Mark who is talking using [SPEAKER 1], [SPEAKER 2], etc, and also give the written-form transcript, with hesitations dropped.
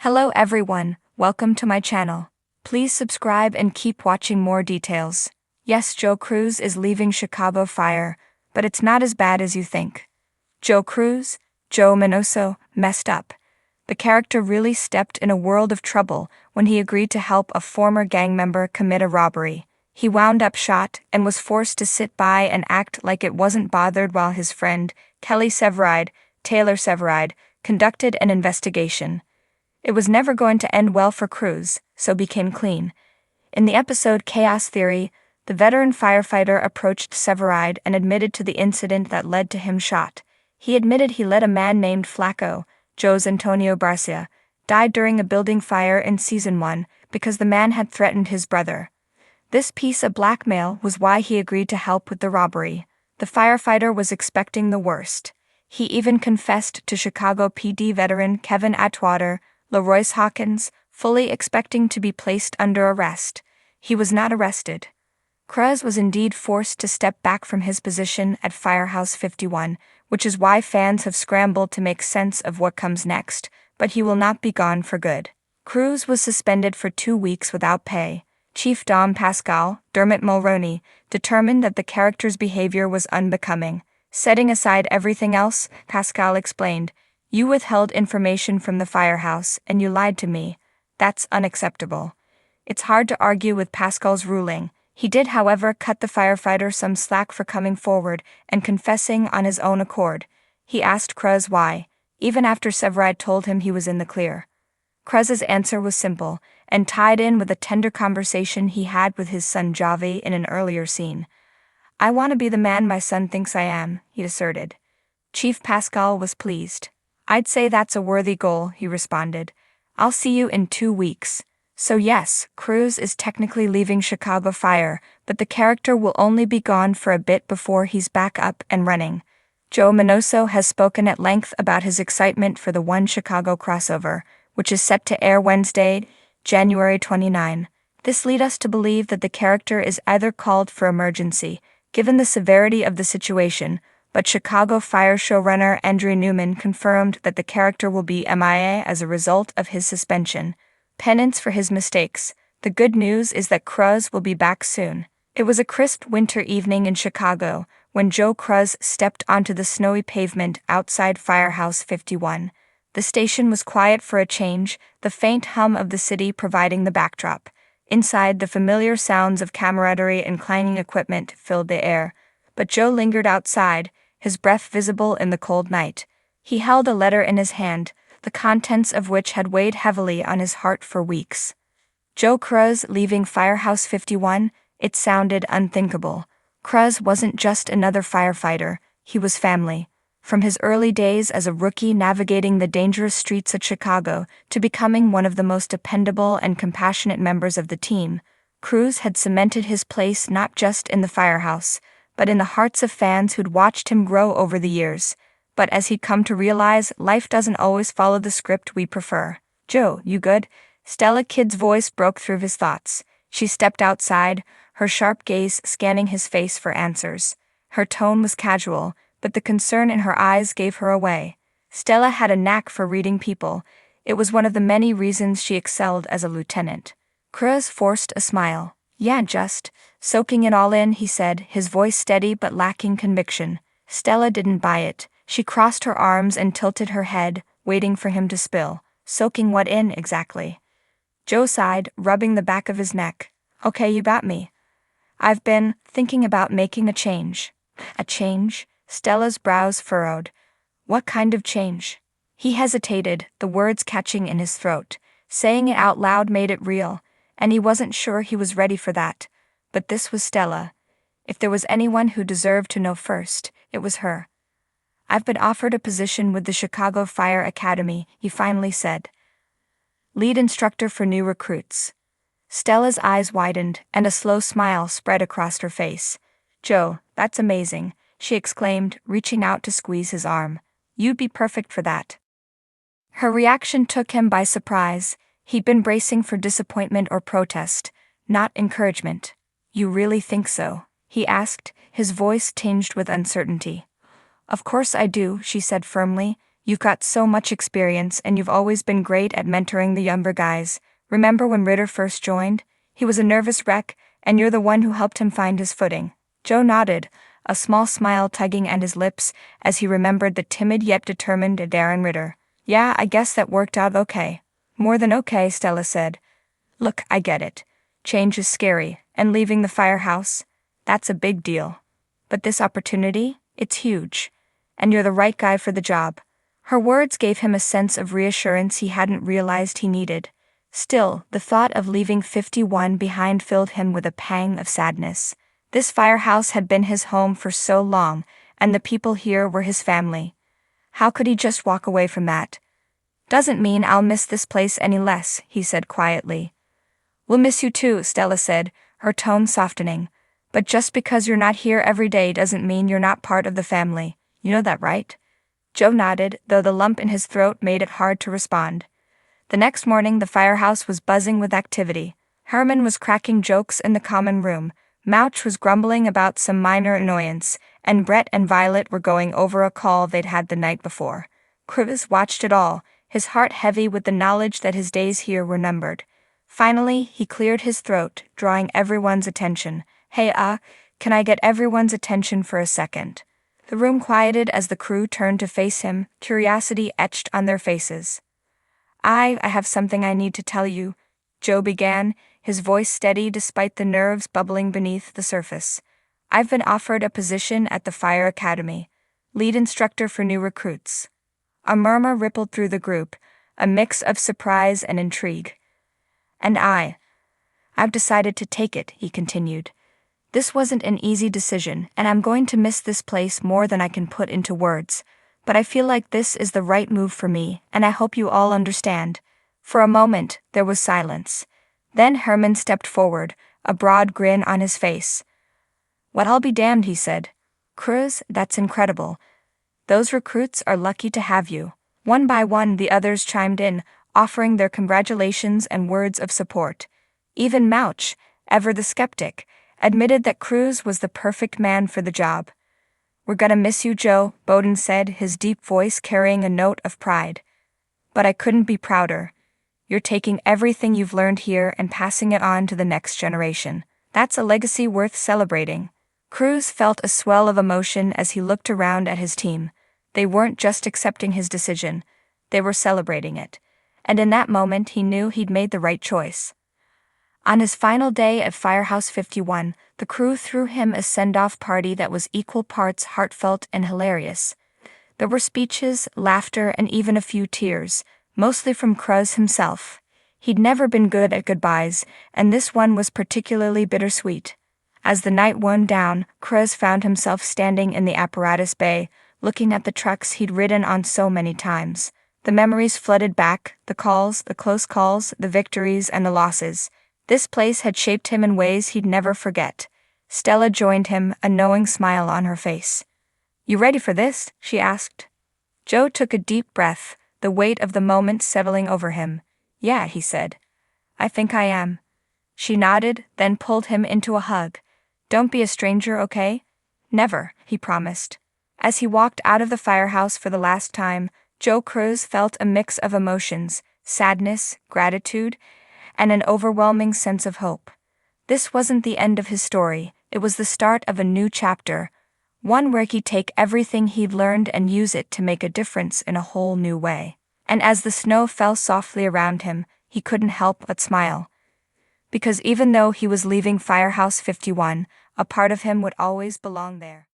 [SPEAKER 1] Hello everyone, welcome to my channel. Please subscribe and keep watching more details. Yes, Cruz is leaving Chicago Fire, but it's not as bad as you think. Cruz, Joe Minoso, messed up. The character really stepped in a world of trouble when he agreed to help a former gang member commit a robbery. He wound up shot and was forced to sit by and act like it wasn't bothered while his friend, Taylor Severide, conducted an investigation. It was never going to end well for Cruz, so became clean. In the episode Chaos Theory, the veteran firefighter approached Severide and admitted to the incident that led to him shot. He admitted he let a man named Flacco, Jose Antonio Barcia, die during a building fire in Season 1 because the man had threatened his brother. This piece of blackmail was why he agreed to help with the robbery. The firefighter was expecting the worst. He even confessed to Chicago PD veteran Kevin Atwater, LaRoyce Hawkins, fully expecting to be placed under arrest. He was not arrested. Cruz was indeed forced to step back from his position at Firehouse 51, which is why fans have scrambled to make sense of what comes next, but he will not be gone for good. Cruz was suspended for 2 weeks without pay. Chief Dom Pascal, Dermot Mulroney, determined that the character's behavior was unbecoming. Setting aside everything else, Pascal explained, "You withheld information from the firehouse, and you lied to me. That's unacceptable." It's hard to argue with Pascal's ruling. He did, however, cut the firefighter some slack for coming forward and confessing on his own accord. He asked Cruz why, even after Severide told him he was in the clear. Cruz's answer was simple, and tied in with a tender conversation he had with his son Javi in an earlier scene. "I want to be the man my son thinks I am," he asserted. Chief Pascal was pleased. "I'd say that's a worthy goal," he responded. "I'll see you in 2 weeks." So yes, Cruz is technically leaving Chicago Fire, but the character will only be gone for a bit before he's back up and running. Joe Minoso has spoken at length about his excitement for the One Chicago crossover, which is set to air Wednesday, January 29. This leads us to believe that the character is either called for emergency, given the severity of the situation, but Chicago Fire showrunner Andrew Newman confirmed that the character will be MIA as a result of his suspension. Penance for his mistakes. The good news is that Cruz will be back soon. It was a crisp winter evening in Chicago when Joe Cruz stepped onto the snowy pavement outside Firehouse 51. The station was quiet for a change, the faint hum of the city providing the backdrop. Inside, the familiar sounds of camaraderie and clanging equipment filled the air. But Joe lingered outside, his breath visible in the cold night. He held a letter in his hand, the contents of which had weighed heavily on his heart for weeks. Joe Cruz leaving Firehouse 51? It sounded unthinkable. Cruz wasn't just another firefighter, he was family. From his early days as a rookie navigating the dangerous streets of Chicago to becoming one of the most dependable and compassionate members of the team, Cruz had cemented his place not just in the firehouse, but in the hearts of fans who'd watched him grow over the years. But as he'd come to realize, life doesn't always follow the script we prefer. "Joe, you good?" Stella Kidd's voice broke through his thoughts. She stepped outside, her sharp gaze scanning his face for answers. Her tone was casual, but the concern in her eyes gave her away. Stella had a knack for reading people. It was one of the many reasons she excelled as a lieutenant. Cruz forced a smile. "Yeah, just soaking it all in," he said, his voice steady but lacking conviction. Stella didn't buy it. She crossed her arms and tilted her head, waiting for him to spill. "Soaking what in, exactly?" Joe sighed, rubbing the back of his neck. "Okay, you got me. I've been thinking about making a change." "A change?" Stella's brows furrowed. "What kind of change?" He hesitated, the words catching in his throat. Saying it out loud made it real, and he wasn't sure he was ready for that. But this was Stella. If there was anyone who deserved to know first, it was her. "I've been offered a position with the Chicago Fire Academy," he finally said. "Lead instructor for new recruits." Stella's eyes widened, and a slow smile spread across her face. "Joe, that's amazing," she exclaimed, reaching out to squeeze his arm. "You'd be perfect for that." Her reaction took him by surprise. He'd been bracing for disappointment or protest, not encouragement. "You really think so?" he asked, his voice tinged with uncertainty. "Of course I do," she said firmly. You've got so much experience and you've always been great at mentoring the younger guys. Remember when Ritter first joined? He was a nervous wreck, and you're the one who helped him find his footing. Joe nodded, a small smile tugging at his lips as he remembered the timid yet determined Darren Ritter. Yeah, I guess that worked out okay. More than okay, Stella said. Look, I get it. Change is scary, and leaving the firehouse, that's a big deal. But this opportunity, it's huge. And you're the right guy for the job. Her words gave him a sense of reassurance he hadn't realized he needed. Still, the thought of leaving 51 behind filled him with a pang of sadness. This firehouse had been his home for so long, and the people here were his family. How could he just walk away from that? Doesn't mean I'll miss this place any less, he said quietly. We'll miss you too, Stella said, her tone softening. But just because you're not here every day doesn't mean you're not part of the family. You know that, right? Joe nodded, though the lump in his throat made it hard to respond. The next morning the firehouse was buzzing with activity. Herman was cracking jokes in the common room, Mouch was grumbling about some minor annoyance, and Brett and Violet were going over a call they'd had the night before. Cruz watched it all, his heart heavy with the knowledge that his days here were numbered. Finally, he cleared his throat, drawing everyone's attention. Hey, can I get everyone's attention for a second? The room quieted as the crew turned to face him, curiosity etched on their faces. I have something I need to tell you, Joe began, his voice steady despite the nerves bubbling beneath the surface. I've been offered a position at the Fire Academy, lead instructor for new recruits. A murmur rippled through the group, a mix of surprise and intrigue. And I've decided to take it, he continued. This wasn't an easy decision, and I'm going to miss this place more than I can put into words. But I feel like this is the right move for me, and I hope you all understand. For a moment, there was silence. Then Herman stepped forward, a broad grin on his face. Well, I'll be damned, he said. Cruz, that's incredible. Those recruits are lucky to have you. One by one, the others chimed in, offering their congratulations and words of support. Even Mouch, ever the skeptic, admitted that Cruz was the perfect man for the job. We're gonna miss you, Joe, Bowden said, his deep voice carrying a note of pride. But I couldn't be prouder. You're taking everything you've learned here and passing it on to the next generation. That's a legacy worth celebrating. Cruz felt a swell of emotion as he looked around at his team. They weren't just accepting his decision, they were celebrating it. And in that moment he knew he'd made the right choice. On his final day at Firehouse 51, the crew threw him a send-off party that was equal parts heartfelt and hilarious. There were speeches, laughter, and even a few tears, mostly from Cruz himself. He'd never been good at goodbyes, and this one was particularly bittersweet. As the night wound down, Cruz found himself standing in the apparatus bay, looking at the trucks he'd ridden on so many times. The memories flooded back, the calls, the close calls, the victories, and the losses. This place had shaped him in ways he'd never forget. Stella joined him, a knowing smile on her face. You ready for this? She asked. Joe took a deep breath, the weight of the moment settling over him. Yeah, he said. I think I am. She nodded, then pulled him into a hug. Don't be a stranger, okay? Never, he promised. As he walked out of the firehouse for the last time, Joe Cruz felt a mix of emotions, sadness, gratitude, and an overwhelming sense of hope. This wasn't the end of his story, it was the start of a new chapter, one where he'd take everything he'd learned and use it to make a difference in a whole new way. And as the snow fell softly around him, he couldn't help but smile. Because even though he was leaving Firehouse 51, a part of him would always belong there.